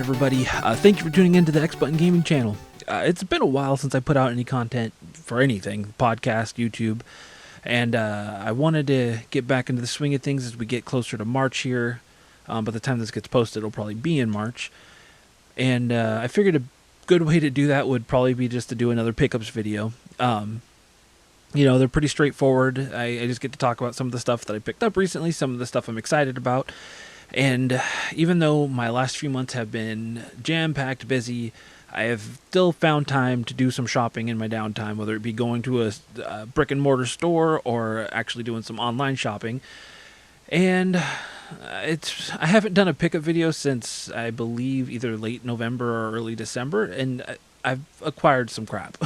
everybody? Thank you for tuning in to the X Button Gaming channel. It's been a while since I put out any content for anything, podcast, YouTube, and I wanted to get back into the swing of things as we get closer to March here. By the time this gets posted, it'll probably be in March. And I figured a good way to do that would probably be just to do another pickups video. You know, they're pretty straightforward. I just get to talk about some of the stuff that I picked up recently, some of the stuff I'm excited about. And even though my last few months have been jam-packed busy, I have still found time to do some shopping in my downtime, whether it be going to a brick-and-mortar store or actually doing some online shopping. And I haven't done a pickup video since, I believe, either late November or early December, and I've acquired some crap.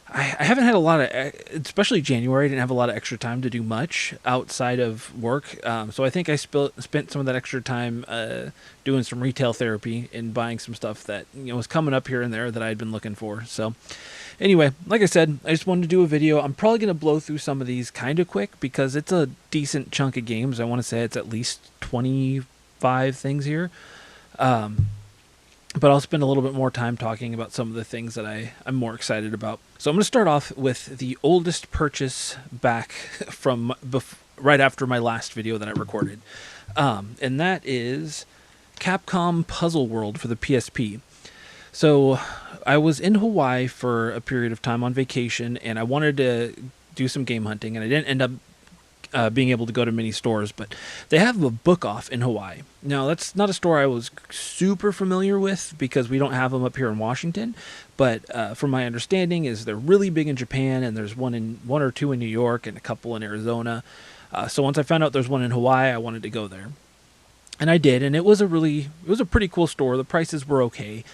I haven't had a lot of, especially January, I didn't have a lot of extra time to do much outside of work. So I think I spent some of that extra time doing some retail therapy and buying some stuff that was coming up here and there that I had been looking for. So anyway, like I said, I just wanted to do a video. I'm probably going to blow through some of these kind of quick because it's a decent chunk of games. I want to say it's at least 25 things here. But I'll spend a little bit more time talking about some of the things that I'm more excited about. So I'm going to start off with the oldest purchase back from right after my last video that I recorded. And that is Capcom Puzzle World for the PSP. So I was in Hawaii for a period of time on vacation, and I wanted to do some game hunting, and I didn't end up being able to go to many stores, but they have a book off in Hawaii. Now, that's not a store I was super familiar with because we don't have them up here in Washington, but from my understanding is they're really big in Japan, and there's one or two in New York and a couple in Arizona. So once I found out there's one in Hawaii, I wanted to go there. And I did, and it was a pretty cool store. The prices were okay.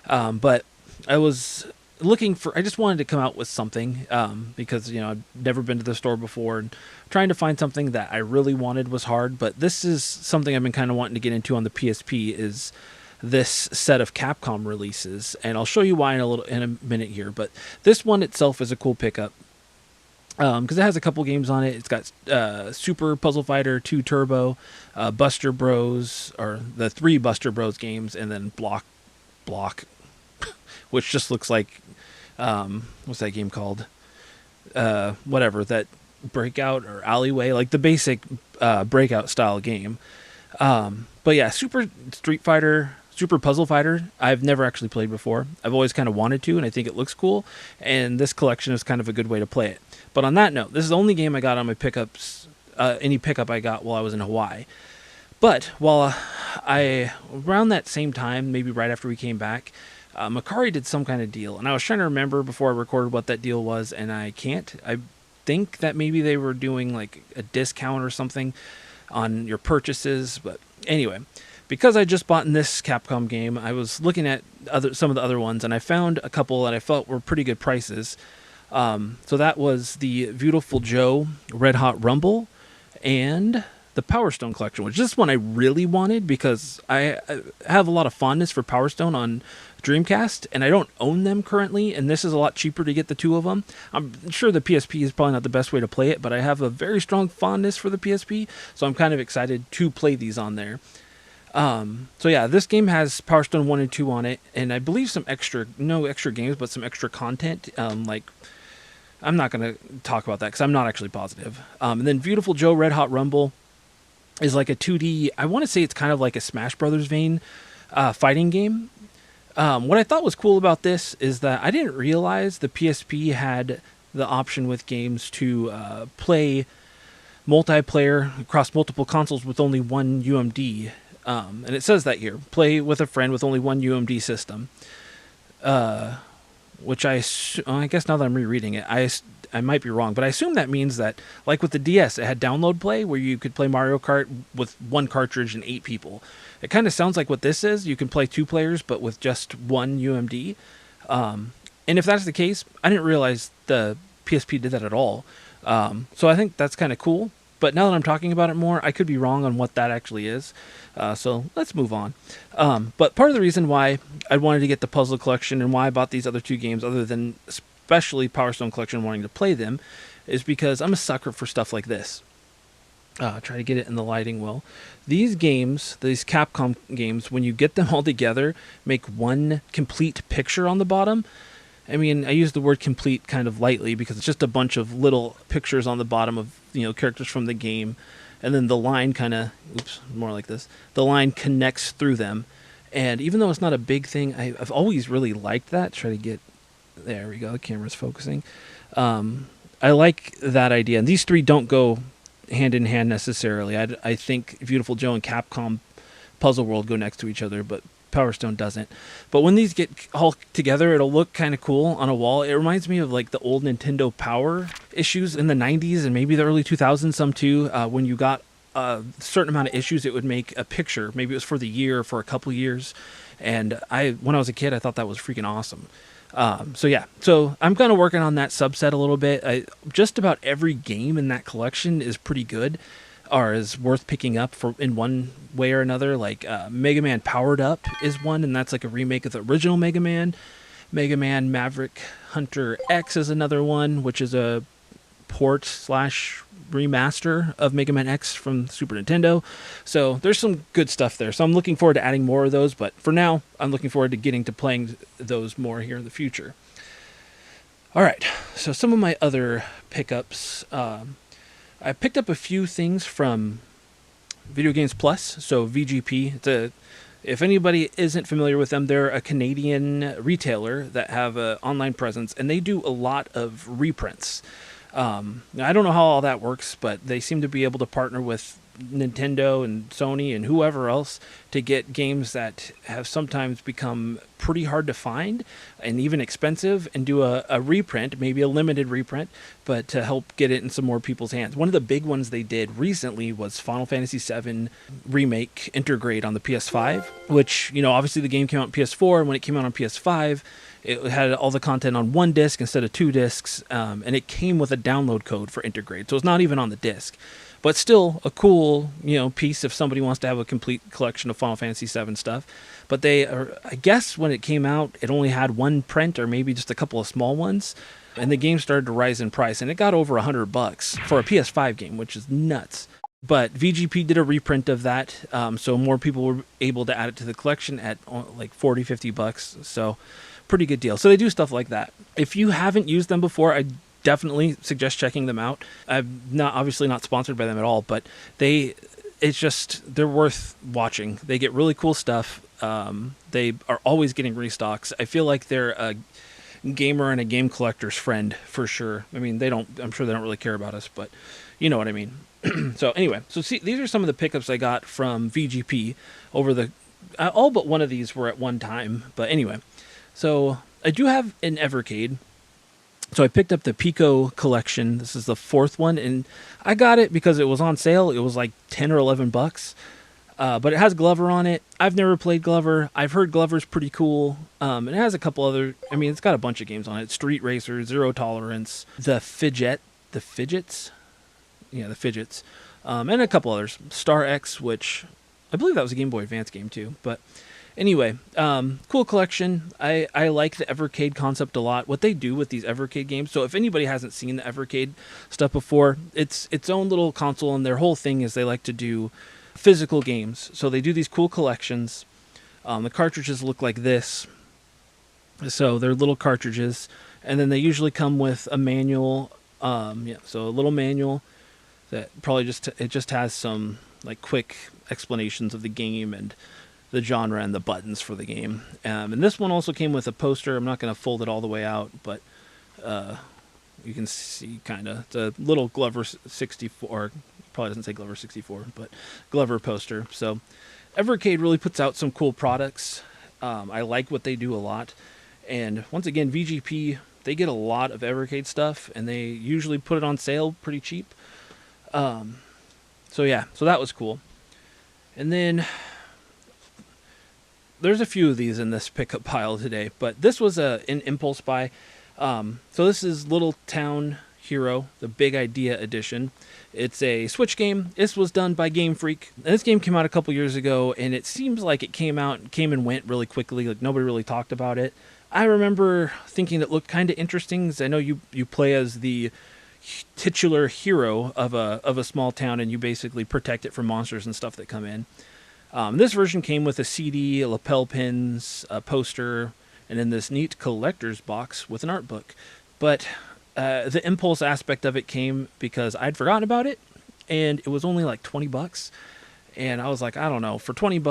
But I just wanted to come out with something, because, I've never been to the store before, and trying to find something that I really wanted was hard. But this is something I've been kind of wanting to get into on the PSP, is this set of Capcom releases, and I'll show you why in a minute here. But this one itself is a cool pickup, because it has a couple games on it. It's got Super Puzzle Fighter 2 Turbo, Buster Bros, or the 3 Buster Bros games, and then Block, which just looks like, what's that game called? Whatever, that Breakout or Alleyway, like the basic Breakout style game. But yeah, Super Puzzle Fighter, I've never actually played before. I've always kind of wanted to, and I think it looks cool, and this collection is kind of a good way to play it. But on that note, this is the only game I got on my pickups, any pickup I got while I was in Hawaii. But while around that same time, maybe right after we came back, Macari did some kind of deal, and I was trying to remember before I recorded what that deal was, and I can't. I think that maybe they were doing like a discount or something on your purchases, but anyway, because I just bought in this Capcom game, I was looking at some of the other ones, and I found a couple that I felt were pretty good prices. So that was the Beautiful Joe Red Hot Rumble and the Power Stone collection, which this one I really wanted because I have a lot of fondness for Power Stone on Dreamcast, and I don't own them currently, and this is a lot cheaper to get the two of them. I'm sure the PSP is probably not the best way to play it, but I have a very strong fondness for the PSP, so I'm kind of excited to play these on there. So yeah, this game has Power Stone 1 and 2 on it, and I believe no extra games, but some extra content, like, I'm not going to talk about that because I'm not actually positive. And then Beautiful Joe Red Hot Rumble is like a 2D, I want to say it's kind of like a Smash Brothers vein fighting game. What I thought was cool about this is that I didn't realize the PSP had the option with games to play multiplayer across multiple consoles with only one UMD. And it says that here, play with a friend with only one UMD system. Which I guess now that I'm rereading it, I might be wrong, but I assume that means that, like with the DS, it had download play where you could play Mario Kart with one cartridge and 8 people. It kind of sounds like what this is. You can play 2 players, but with just one UMD. And if that's the case, I didn't realize the PSP did that at all. So I think that's kind of cool. But now that I'm talking about it more, I could be wrong on what that actually is. So let's move on. But part of the reason why I wanted to get the puzzle collection and why I bought these other 2 games, other than especially Power Stone collection wanting to play them, is because I'm a sucker for stuff like this. Try to get it in the lighting well. These games, these Capcom games, when you get them all together, make one complete picture on the bottom. I mean, I use the word complete kind of lightly because it's just a bunch of little pictures on the bottom of, characters from the game. And then the line kind of, more like this. The line connects through them. And even though it's not a big thing, I've always really liked that. Try to get, there we go, the camera's focusing. I like that idea. And these three don't go hand in hand necessarily. I think Beautiful Joe and Capcom Puzzle World go next to each other, but Power Stone doesn't. But when these get all together, it'll look kind of cool on a wall. It reminds me of like the old Nintendo Power issues in the 90s and maybe the early 2000s, some too. When you got a certain amount of issues, it would make a picture. Maybe it was for the year, for a couple years. And when I was a kid, I thought that was freaking awesome. So I'm kind of working on that subset a little bit. Just about every game in that collection is pretty good, or is worth picking up for in one way or another. Like Mega Man Powered Up is one, and that's like a remake of the original Mega Man. Mega Man Maverick Hunter X is another one, which is a port / remaster of Mega Man X from Super Nintendo. So there's some good stuff there. So I'm looking forward to adding more of those, but for now, I'm looking forward to getting to playing those more here in the future. All right, so some of my other pickups. I picked up a few things from Video Games Plus, so VGP. If anybody isn't familiar with them, they're a Canadian retailer that have an online presence, and they do a lot of reprints. I don't know how all that works, but they seem to be able to partner with Nintendo and Sony and whoever else to get games that have sometimes become pretty hard to find and even expensive, and do a reprint, maybe a limited reprint, but to help get it in some more people's hands. One of the big ones they did recently was Final Fantasy VII Remake Intergrade on the PS5, which, obviously the game came out on PS4, and when it came out on PS5, it had all the content on one disc instead of two discs, and it came with a download code for Intergrade, so it's not even on the disc. But still a cool, piece if somebody wants to have a complete collection of Final Fantasy VII stuff. But I guess when it came out, it only had one print or maybe just a couple of small ones, and the game started to rise in price, and it got over $100 for a PS5 game, which is nuts. But VGP did a reprint of that, so more people were able to add it to the collection at like $40-50. So pretty good deal. So they do stuff like that. If you haven't used them before, I definitely suggest checking them out. I'm obviously not sponsored by them at all, but they're worth watching. They get really cool stuff. They are always getting restocks. I feel like they're a gamer and a game collector's friend for sure. I mean, I'm sure they don't really care about us, but you know what I mean. So anyway, see, these are some of the pickups I got from VGP over all but one of these were at one time. But anyway, so I do have an Evercade. So I picked up the Pico collection. This is the fourth one, and I got it because it was on sale. It was like $10 or $11. But it has Glover on it. I've never played Glover. I've heard Glover's pretty cool. And it has a couple other, it's got a bunch of games on it. Street Racer, Zero Tolerance, The Fidgets. Yeah, The Fidgets. And a couple others. Star X, which I believe that was a Game Boy Advance game too. But anyway, cool collection. I like the Evercade concept a lot. What they do with these Evercade games. So if anybody hasn't seen the Evercade stuff before, it's its own little console, and their whole thing is they like to do physical games. So they do these cool collections. The cartridges look like this. So they're little cartridges, and then they usually come with a manual. So a little manual that probably just has some like quick explanations of the game and the genre and the buttons for the game. And this one also came with a poster. I'm not going to fold it all the way out, but you can see kind of it's a little Glover 64. Probably doesn't say Glover 64, but Glover poster. So Evercade really puts out some cool products. I like what they do a lot. And once again, VGP, they get a lot of Evercade stuff, and they usually put it on sale pretty cheap. So that was cool. And then there's a few of these in this pickup pile today, but this was an impulse buy. So this is Little Town Hero, the Big Idea Edition. It's a Switch game. This was done by Game Freak. And this game came out a couple years ago, and it seems like it came and went really quickly. Like nobody really talked about it. I remember thinking it looked kind of interesting, because I know you play as the titular hero of a small town, and you basically protect it from monsters and stuff that come in. This version came with a CD, lapel pins, a poster, and in this neat collector's box with an art book. But the impulse aspect of it came because I'd forgotten about it, and it was only like $20. And I was like, I don't know, for $20,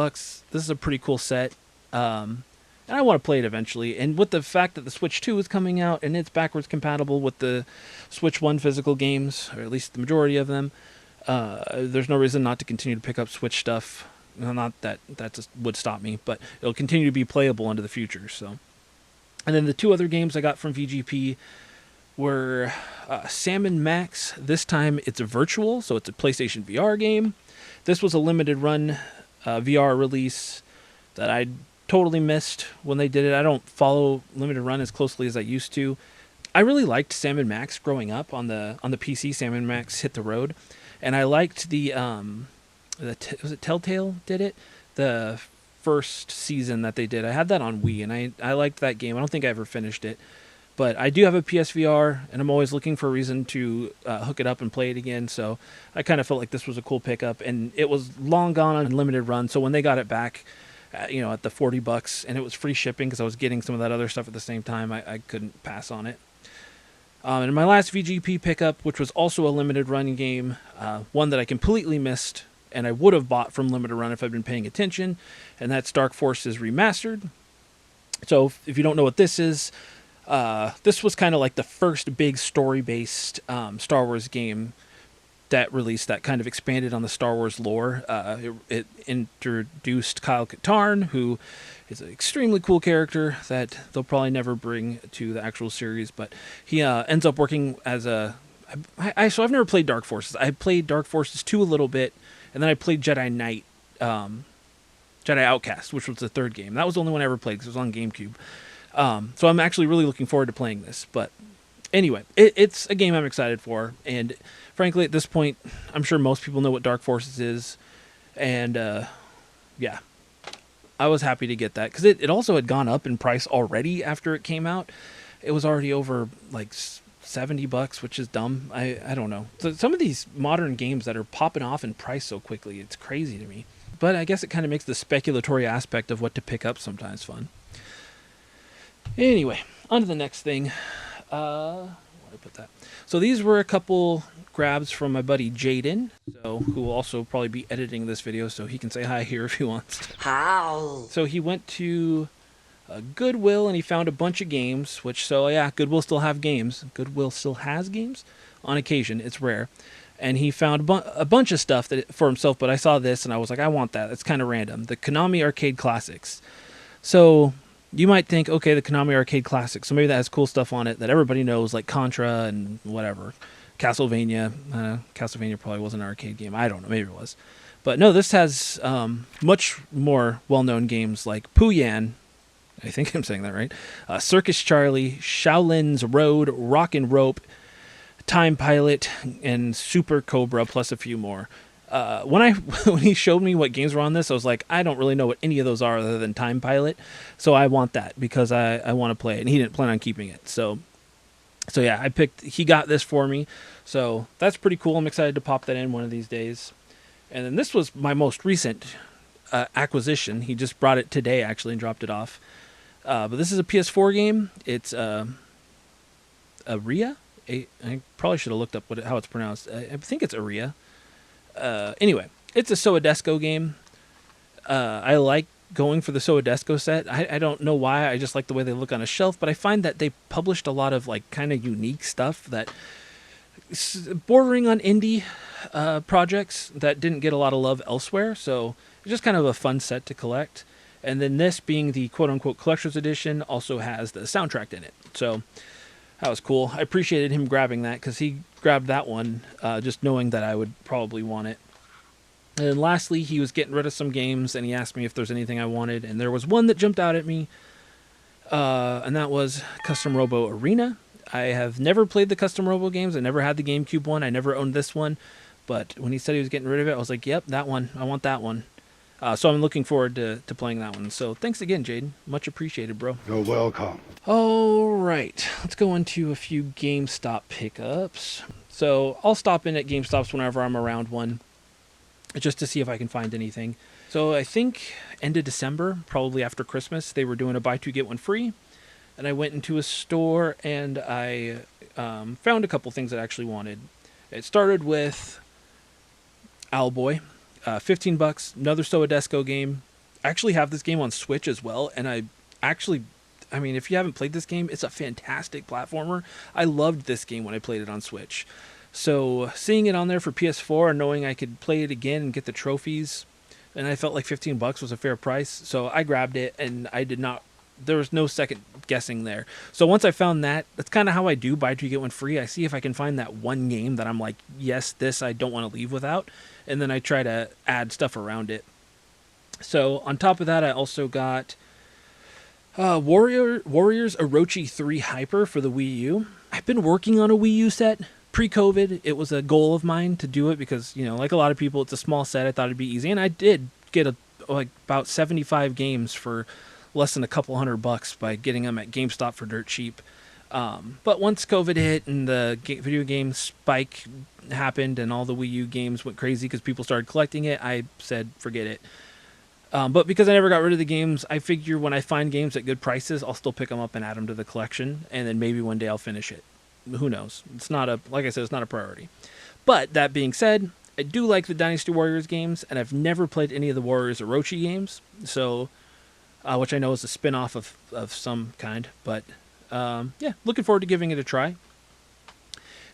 this is a pretty cool set. And I want to play it eventually. And with the fact that the Switch 2 is coming out and it's backwards compatible with the Switch 1 physical games, or at least the majority of them, there's no reason not to continue to pick up Switch stuff. Well, not that just would stop me, but it'll continue to be playable into the future. So, and then the two other games I got from VGP were Sam & Max. This time it's a virtual, so it's a PlayStation VR game. This was a limited run VR release that I totally missed when they did it. I don't follow limited run as closely as I used to. I really liked Sam & Max growing up on the PC. Sam & Max Hit the Road, and I liked the was it Telltale did it? The first season that they did. I had that on Wii, and I liked that game. I don't think I ever finished it. But I do have a PSVR, and I'm always looking for a reason to hook it up and play it again. So I kind of felt like this was a cool pickup, and it was long gone on limited run. So when they got it back, at the $40, and it was free shipping because I was getting some of that other stuff at the same time, I couldn't pass on it. And my last VGP pickup, which was also a limited run game, one that I completely missed, and I would have bought from limited run if I'd been paying attention, and that's Dark Forces Remastered. So if you don't know what this is, this was kind of like the first big story-based Star Wars game that released that kind of expanded on the Star Wars lore. It introduced Kyle Katarn, who is an extremely cool character that they'll probably never bring to the actual series, but he ends up working as so I've never played Dark Forces. I played Dark Forces 2 a little bit, and then I played Jedi Knight, Jedi Outcast, which was the third game. That was the only one I ever played because it was on GameCube. So I'm actually really looking forward to playing this. But anyway, it's a game I'm excited for. And frankly, at this point, I'm sure most people know what Dark Forces is. And yeah, I was happy to get that. Because it also had gone up in price already after it came out. It was already over like $70, which is dumb. I don't know. So some of these modern games that are popping off in price so quickly, it's crazy to me. But I guess it kind of makes the speculatory aspect of what to pick up sometimes fun. Anyway, on to the next thing. Where did I put that? So these were a couple grabs from my buddy Jaiden, who will also probably be editing this video, so he can say hi here if he wants. How? So he went to Goodwill and he found a bunch of games, Goodwill still have games. Goodwill still has games on occasion. It's rare. And he found a bunch of stuff for himself, but I saw this and I was like, I want that. It's kind of random. The Konami Arcade Classics. So you might think, okay, the Konami Arcade Classics, so maybe that has cool stuff on it that everybody knows, like Contra and whatever. Castlevania. Castlevania probably wasn't an arcade game. I don't know. Maybe it was. But no, this has much more well-known games like Pooyan. I think I'm saying that right. Circus Charlie, Shaolin's Road, Rock and Rope, Time Pilot, and Super Cobra, plus a few more. When he showed me what games were on this, I was like, I don't really know what any of those are other than Time Pilot, so I want that because I want to play it, and he didn't plan on keeping it. So yeah, he got this for me, so that's pretty cool. I'm excited to pop that in one of these days. And then this was my most recent acquisition. He just brought it today, actually, and dropped it off. But this is a PS4 game. It's Aria. I probably should have looked up how it's pronounced. I think it's Aria. Anyway, it's a Soadesco game. I like going for the Soadesco set. I don't know why. I just like the way they look on a shelf, but I find that they published a lot of like kind of unique stuff that bordering on indie projects that didn't get a lot of love elsewhere. So it's just kind of a fun set to collect. And then this, being the quote-unquote collector's edition, also has the soundtrack in it. So that was cool. I appreciated him grabbing that because he grabbed that one just knowing that I would probably want it. And then lastly, he was getting rid of some games, and he asked me if there's anything I wanted. And there was one that jumped out at me, and that was Custom Robo Arena. I have never played the Custom Robo games. I never had the GameCube one. I never owned this one. But when he said he was getting rid of it, I was like, yep, that one. I want that one. So I'm looking forward to playing that one. So thanks again, Jaiden. Much appreciated, bro. You're welcome. All right, let's go into a few GameStop pickups. So I'll stop in at GameStops whenever I'm around one, just to see if I can find anything. So I think end of December, probably after Christmas, they were doing a buy two get one free, and I went into a store and I found a couple things that I actually wanted. It started with Owlboy, $15, another Soadesco game. I actually have this game on Switch as well, and I mean, if you haven't played this game, it's a fantastic platformer. I loved this game when I played it on Switch. So seeing it on there for PS4 and knowing I could play it again and get the trophies, and I felt like $15 was a fair price, so I grabbed it, and there was no second guessing there. So once I found that, that's kind of how I do buy two get one free. I see if I can find that one game that I'm like, yes, this I don't want to leave without, and then I try to add stuff around it. So on top of that, I also got Warriors Orochi 3 Hyper for the Wii U. I've been working on a Wii U set. Pre-COVID, it was a goal of mine to do it because, like a lot of people, it's a small set. I thought it'd be easy, and I did get about 75 games for less than a couple $100 by getting them at GameStop for dirt cheap. But once COVID hit and the video game spike happened and all the Wii U games went crazy because people started collecting it, I said, forget it. But because I never got rid of the games, I figure when I find games at good prices, I'll still pick them up and add them to the collection, and then maybe one day I'll finish it. Who knows? Like I said, it's not a priority. But that being said, I do like the Dynasty Warriors games, and I've never played any of the Warriors Orochi games, so which I know is a spin-off of some kind. But yeah, looking forward to giving it a try.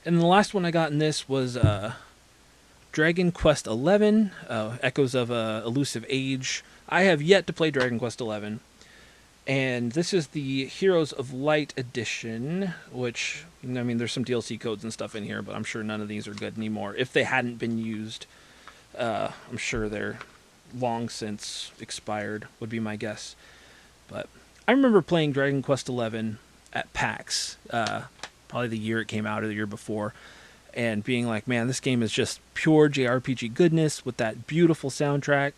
And the last one I got in this was Dragon Quest XI, Echoes of Elusive Age. I have yet to play Dragon Quest XI. And this is the Heroes of Light edition, which, I mean, there's some DLC codes and stuff in here, but I'm sure none of these are good anymore. If they hadn't been used, I'm sure they're long since expired, would be my guess. But I remember playing Dragon Quest XI at PAX, probably the year it came out or the year before, and being like, man, this game is just pure JRPG goodness with that beautiful soundtrack,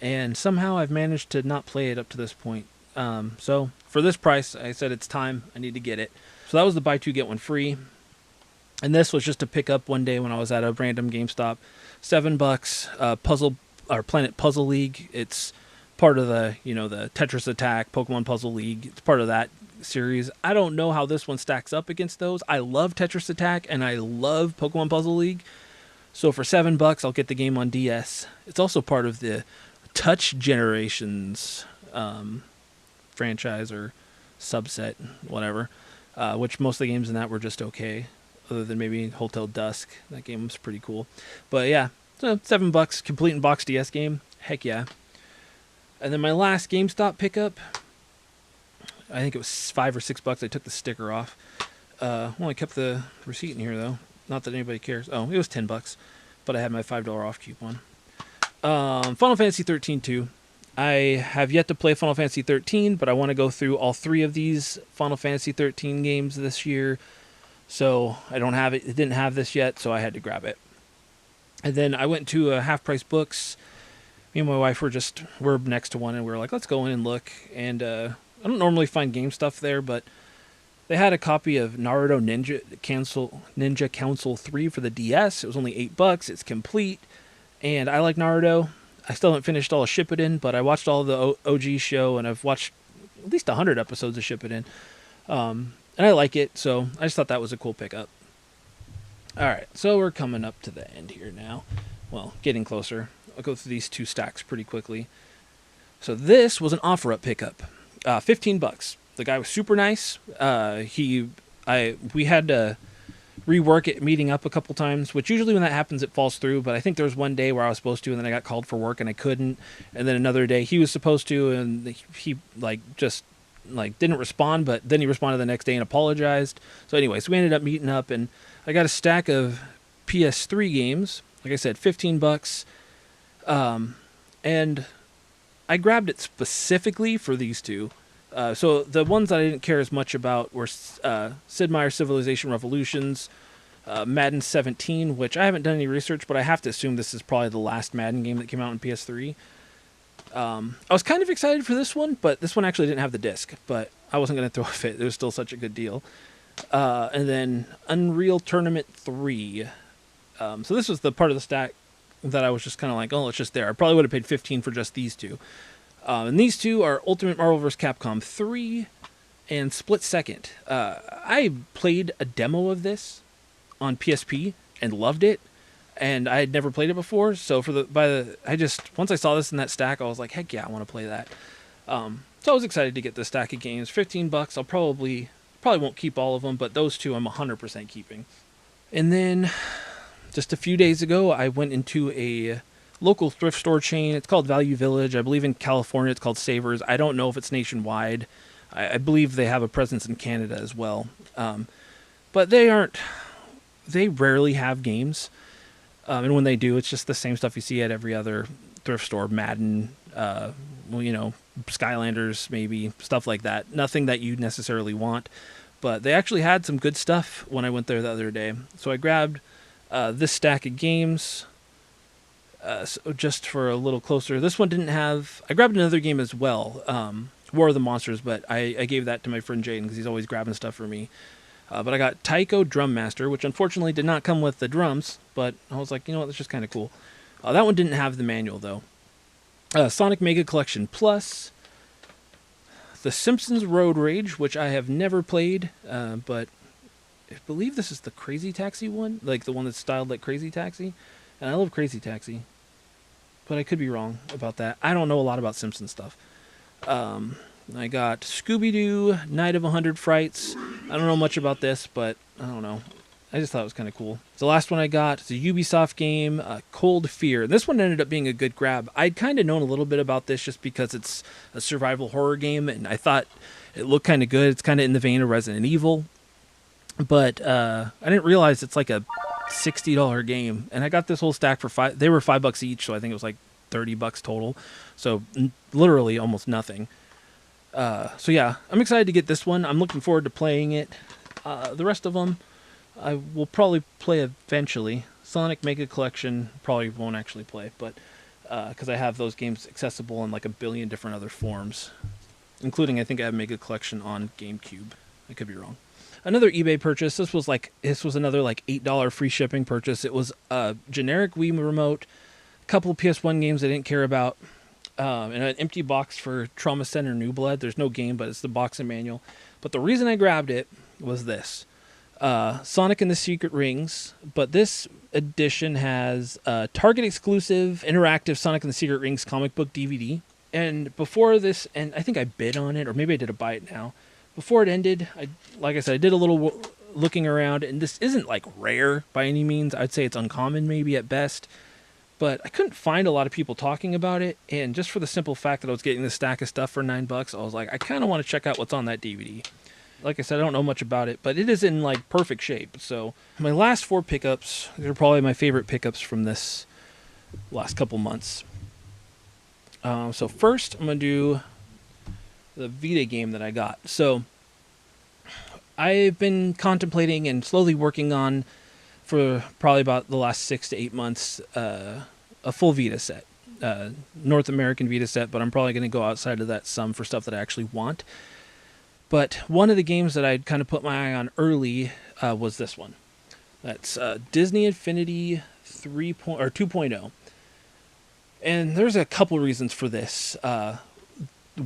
and somehow I've managed to not play it up to this point. So for this price, I said it's time. I need to get it. So that was the buy two get one free, and this was just to pick up one day when I was at a random GameStop. $7. Puzzle or Planet Puzzle League. It's part of the the Tetris Attack, Pokemon Puzzle League. It's part of that series. I don't know how this one stacks up against those. I love Tetris Attack and I love Pokemon Puzzle League. So for $7, I'll get the game on DS. It's also part of the Touch Generations franchise or subset, whatever, which most of the games in that were just okay, other than maybe Hotel Dusk. That game was pretty cool. But yeah, so $7, complete in box DS game. Heck yeah. And then my last GameStop pickup, I think it was $5 or $6. I took the sticker off. Well, I kept the receipt in here though. Not that anybody cares. Oh, it was $10, but I had my $5 off coupon. Final Fantasy 13 2. I have yet to play Final Fantasy 13, but I want to go through all three of these Final Fantasy 13 games this year. So I don't have it. It didn't have this yet, so I had to grab it. And then I went to Half Price Books. Me and my wife we're next to one, and we were like, let's go in and look. And I don't normally find game stuff there, but they had a copy of Naruto Ninja Council 3 for the DS. It was only $8. It's complete, and I like Naruto. I still haven't finished all of Shippuden, but I watched all of the OG show, and I've watched at least 100 episodes of Shippuden. And I like it, so I just thought that was a cool pickup. Alright, so we're coming up to the end here now. Well, getting closer. I'll go through these two stacks pretty quickly. So this was an OfferUp pickup. $15. The guy was super nice. We had to rework it, meeting up a couple times, which usually when that happens it falls through, but I think there was one day where I was supposed to and then I got called for work and I couldn't, and then another day he was supposed to and he didn't respond, but then he responded the next day and apologized. So anyways, we ended up meeting up and I got a stack of PS3 games, like I said, $15, and I grabbed it specifically for these two. So the ones that I didn't care as much about were Sid Meier's Civilization Revolutions, Madden 17, which I haven't done any research, but I have to assume this is probably the last Madden game that came out on PS3. I was kind of excited for this one, but this one actually didn't have the disc, but I wasn't going to throw a fit. It was still such a good deal. And then Unreal Tournament 3. So this was the part of the stack that I was just kind of like, oh, it's just there. I probably would have paid 15 for just these two. And these two are Ultimate Marvel vs. Capcom 3 and Split Second. I played a demo of this on PSP and loved it, and I had never played it before. So once I saw this in that stack, I was like, heck yeah, I want to play that. So I was excited to get this stack of games. $15. I'll probably won't keep all of them, but those two I'm 100% keeping. And then just a few days ago, I went into a local thrift store chain. It's called Value Village. I believe in California it's called Savers. I don't know if it's nationwide. I believe they have a presence in Canada as well. But they rarely have games. And when they do, it's just the same stuff you see at every other thrift store. Madden, Skylanders, maybe, stuff like that. Nothing that you necessarily want. But they actually had some good stuff when I went there the other day. So I grabbed this stack of games so just for a little closer. This one didn't have... I grabbed another game as well, War of the Monsters, but I gave that to my friend Jaiden because he's always grabbing stuff for me. But I got Taiko Drum Master, which unfortunately did not come with the drums, but I was like, you know what, that's just kind of cool. That one didn't have the manual, though. Sonic Mega Collection Plus, The Simpsons Road Rage, which I have never played, but I believe this is the Crazy Taxi one, like the one that's styled like Crazy Taxi, and I love Crazy Taxi, but I could be wrong about that. I don't know a lot about Simpsons stuff. I got Scooby-Doo, Night of 100 Frights. I don't know much about this, but I don't know. I just thought it was kind of cool. The last one I got is a Ubisoft game, Cold Fear. This one ended up being a good grab. I'd kind of known a little bit about this just because it's a survival horror game, and I thought it looked kind of good. It's kind of in the vein of Resident Evil. But I didn't realize it's like a $60 game. And I got this whole stack for $5. They were $5 each, so I think it was like $30 total. So literally almost nothing. So yeah, I'm excited to get this one. I'm looking forward to playing it. The rest of them I will probably play eventually. Sonic Mega Collection probably won't actually play, but because I have those games accessible in like a billion different other forms, including I think I have Mega Collection on GameCube. I could be wrong. Another eBay purchase. This was another like $8 free shipping purchase. It was a generic Wii remote, a couple of PS1 games I didn't care about, and an empty box for Trauma Center New Blood. There's no game, but it's the box and manual. But the reason I grabbed it was this. Sonic and the Secret Rings, but this edition has a Target exclusive interactive Sonic and the Secret Rings comic book DVD. And before this, and I think I bid on it, or maybe I did a buy it now. Before it ended, like I said, I did a little looking around, and this isn't like rare by any means. I'd say it's uncommon maybe at best. But I couldn't find a lot of people talking about it, and just for the simple fact that I was getting this stack of stuff for $9, I was like, I kind of want to check out what's on that DVD. Like I said, I don't know much about it, but it is in like perfect shape. So my last 4 pickups, these are probably my favorite pickups from this last couple months. So first, I'm going to do the Vita game that I got. So I've been contemplating and slowly working on, for probably about the last 6 to 8 months, a full Vita set. North American Vita set, but I'm probably going to go outside of that some for stuff that I actually want. But one of the games that I'd kind of put my eye on early was this one. That's Disney Infinity 2.0. And there's a couple reasons for this.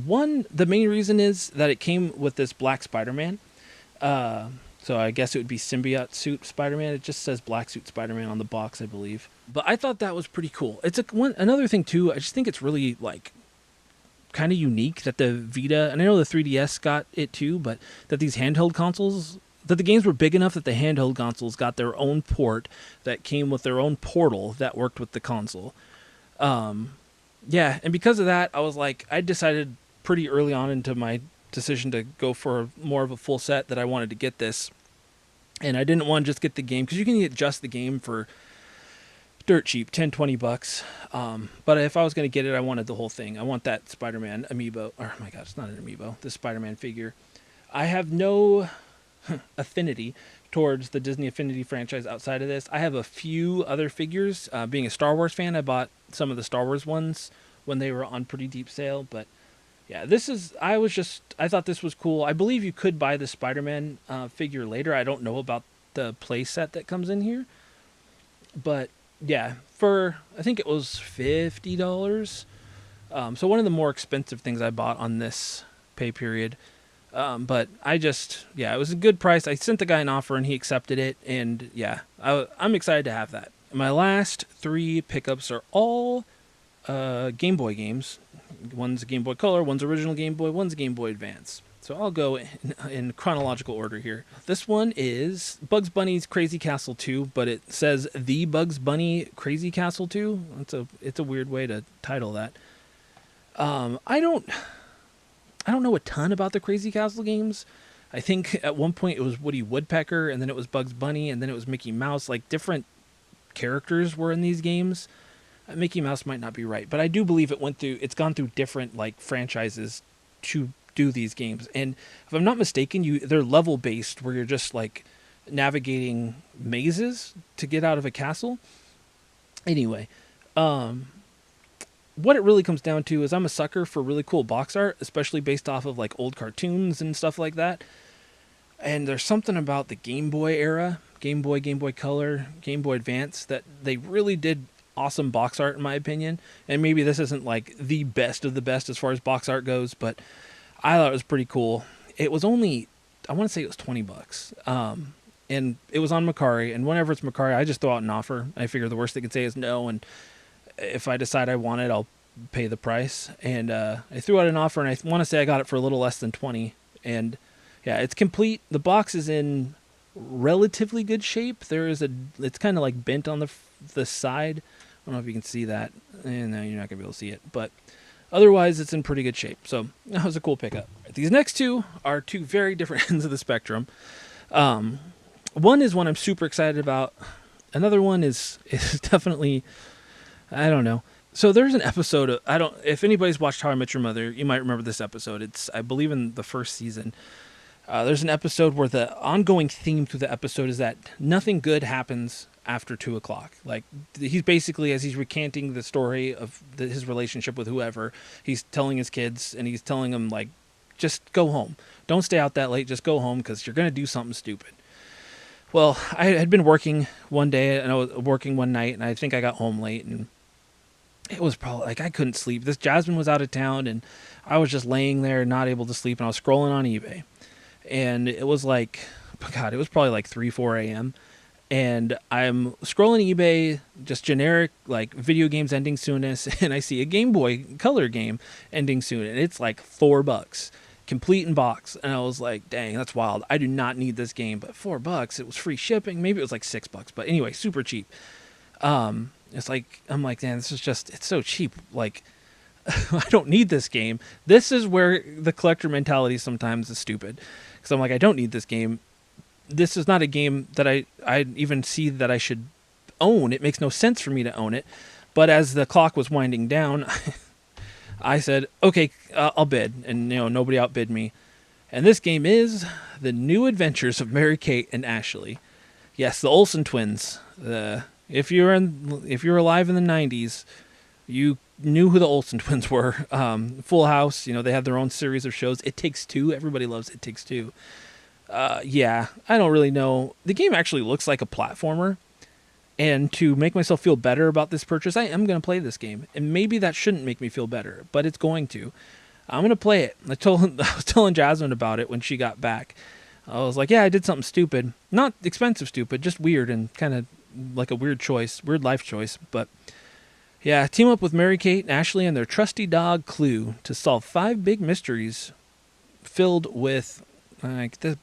One, the main reason is that it came with this black Spider-Man. So I guess it would be symbiote suit Spider-Man. It just says black suit Spider-Man on the box, I believe. But I thought that was pretty cool. It's another thing too. I just think it's really like kind of unique that the Vita, and I know the 3DS got it too, but that these handheld consoles, that the games were big enough that the handheld consoles got their own port that came with their own portal that worked with the console. Yeah, and because of that, I was like, I decided pretty early on into my decision to go for more of a full set that I wanted to get this. And I didn't want to just get the game, because you can get just the game for dirt cheap, $10-$20. But if I was going to get it, I wanted the whole thing. I want that Spider-Man amiibo. Oh my god, it's not an amiibo. The Spider-Man figure. I have no affinity towards the Disney Infinity franchise outside of this. I have a few other figures. Being a Star Wars fan, I bought some of the Star Wars ones when they were on pretty deep sale. But yeah, I thought this was cool. I believe you could buy the Spider-Man figure later. I don't know about the play set that comes in here. But yeah, I think it was $50. So one of the more expensive things I bought on this pay period. But it was a good price. I sent the guy an offer and he accepted it. And yeah, I'm excited to have that. My last 3 pickups are all Game Boy games. One's a Game Boy Color, one's original Game Boy, one's Game Boy Advance. So I'll go in chronological order here. This one is Bugs Bunny's Crazy Castle 2, but it says The Bugs Bunny Crazy Castle 2. It's a weird way to title that. I don't know a ton about the Crazy Castle games. I think at one point it was Woody Woodpecker, and then it was Bugs Bunny, and then it was Mickey Mouse. Like, different characters were in these games. Mickey Mouse might not be right, but I do believe it's gone through different like franchises to do these games. And if I'm not mistaken, they're level based, where you're just like navigating mazes to get out of a castle. Anyway, what it really comes down to is I'm a sucker for really cool box art, especially based off of like old cartoons and stuff like that. And there's something about the Game Boy era, Game Boy, Game Boy Color, Game Boy Advance, that they really did awesome box art in my opinion. And maybe this isn't like the best of the best as far as box art goes, but I thought it was pretty cool. It was only, I want to say it was $20. And it was on Mercari, and whenever it's Mercari, I just throw out an offer. I figure the worst they can say is no, and if I decide I want it, I'll pay the price. And I threw out an offer, and I want to say I got it for a little less than 20. And yeah, it's complete. The box is in relatively good shape. It's kind of like bent on the side. I don't know if you can see that. And no, you're not gonna be able to see it, but otherwise it's in pretty good shape. So that was a cool pickup. These next 2 are 2 very different ends of the spectrum. One is one I'm super excited about. Another one is definitely, I don't know. So there's an episode if anybody's watched How I Met Your Mother, you might remember this episode. It's, I believe, in the first season. There's an episode where the ongoing theme through the episode is that nothing good happens after 2 o'clock. Like, he's basically, as he's recanting the story of his relationship with whoever, he's telling his kids, and he's telling them, like, just go home. Don't stay out that late. Just go home, because you're going to do something stupid. Well, I had been working one day, and I was working one night, and I think I got home late, and it was probably, like, I couldn't sleep. This Jasmine was out of town, and I was just laying there, not able to sleep, and I was scrolling on eBay. And it was like, God, it was probably like 3, 4 a.m. And I'm scrolling eBay, just generic, like, video games ending soonest, and I see a Game Boy Color game ending soon, and it's like $4, complete in box. And I was like, dang, that's wild. I do not need this game, but $4, it was free shipping. Maybe it was like $6, but anyway, super cheap. It's like, I'm like, man, it's so cheap. Like, I don't need this game. This is where the collector mentality sometimes is stupid. Because I'm like, I don't need this game. This is not a game that I even see that I should own. It makes no sense for me to own it. But as the clock was winding down, I said, okay, I'll bid. And, nobody outbid me. And this game is The New Adventures of Mary-Kate and Ashley. Yes, the Olsen twins. If you're alive in the 90s, you knew who the Olsen twins were. Full House, they had their own series of shows. It Takes Two. Everybody loves It Takes Two. Yeah, I don't really know. The game actually looks like a platformer. And to make myself feel better about this purchase, I am going to play this game. And maybe that shouldn't make me feel better, but it's going to. I'm going to play it. I was telling Jasmine about it when she got back. I was like, yeah, I did something stupid. Not expensive stupid, just weird and kind of like a weird life choice. But yeah, team up with Mary-Kate and Ashley and their trusty dog Clue to solve 5 big mysteries filled with, like, the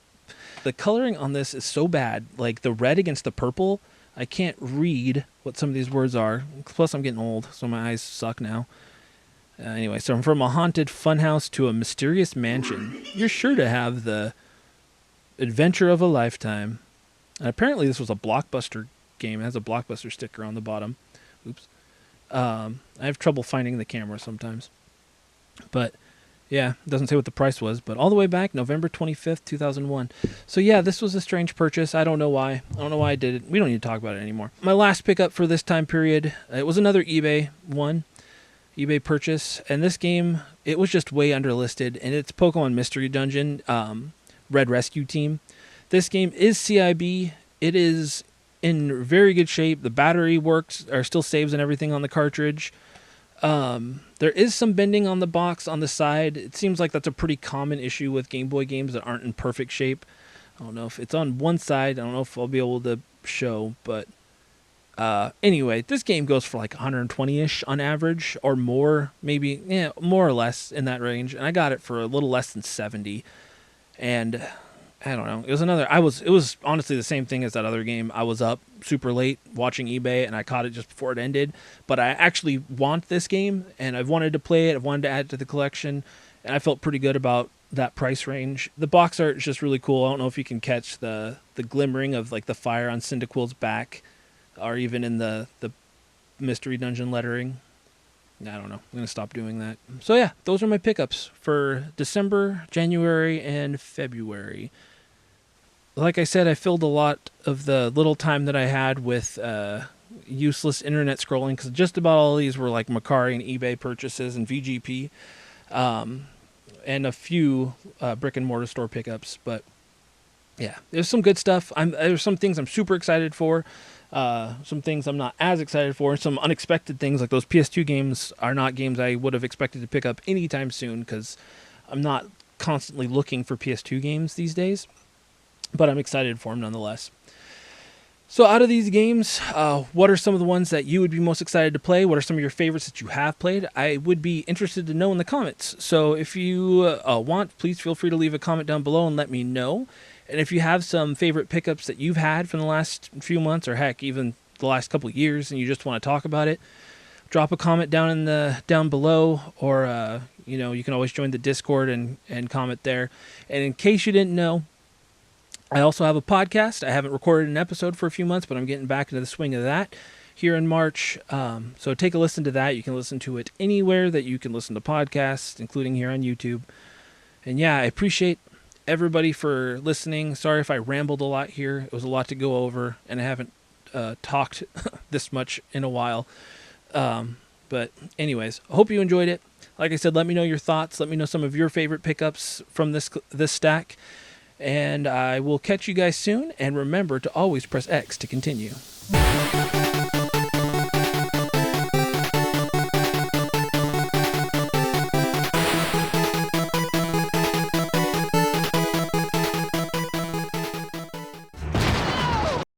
coloring on this is so bad. Like, the red against the purple, I can't read what some of these words are. Plus, I'm getting old, so my eyes suck now. Anyway, so from a haunted funhouse to a mysterious mansion, you're sure to have the adventure of a lifetime. And apparently this was a Blockbuster game. It has a Blockbuster sticker on the bottom. Oops. I have trouble finding the camera sometimes. But yeah, it doesn't say what the price was, but all the way back, November 25th, 2001. So yeah, this was a strange purchase. I don't know why. I don't know why I did it. We don't need to talk about it anymore. My last pickup for this time period, it was another eBay one. eBay purchase. And this game, it was just way underlisted, and it's Pokemon Mystery Dungeon, Red Rescue Team. This game is CIB. It is in very good shape. The battery works, or still saves and everything on the cartridge. There is some bending on the box on the side. It seems like that's a pretty common issue with Game Boy games that aren't in perfect shape. I don't know if it's on one side. I don't know if I'll be able to show, but anyway, this game goes for like 120-ish on average, or more, maybe, yeah, more or less in that range. And I got it for a little less than 70. And I don't know. It was honestly the same thing as that other game. I was up super late watching eBay, and I caught it just before it ended. But I actually want this game, and I've wanted to play it. I've wanted to add it to the collection, and I felt pretty good about that price range. The box art is just really cool. I don't know if you can catch the glimmering of like the fire on Cyndaquil's back, or even in the Mystery Dungeon lettering. I don't know. I'm going to stop doing that. So yeah, those are my pickups for December, January, and February. Like I said, I filled a lot of the little time that I had with useless internet scrolling, because just about all of these were like Mercari and eBay purchases and VGP, and a few brick and mortar store pickups. But yeah, there's some good stuff. There's some things I'm super excited for, some things I'm not as excited for, some unexpected things like those PS2 games are not games I would have expected to pick up anytime soon, because I'm not constantly looking for PS2 games these days. But I'm excited for them nonetheless. So out of these games, what are some of the ones that you would be most excited to play? What are some of your favorites that you have played? I would be interested to know in the comments. So if you want, please feel free to leave a comment down below and let me know. And if you have some favorite pickups that you've had from the last few months, or heck, even the last couple of years, and you just want to talk about it, drop a comment down below, or you can always join the Discord and comment there. And in case you didn't know, I also have a podcast. I haven't recorded an episode for a few months, but I'm getting back into the swing of that here in March. So take a listen to that. You can listen to it anywhere that you can listen to podcasts, including here on YouTube. And yeah, I appreciate everybody for listening. Sorry if I rambled a lot here. It was a lot to go over, and I haven't talked this much in a while. But anyways, I hope you enjoyed it. Like I said, let me know your thoughts. Let me know some of your favorite pickups from this stack. And I will catch you guys soon. And remember to always press X to continue.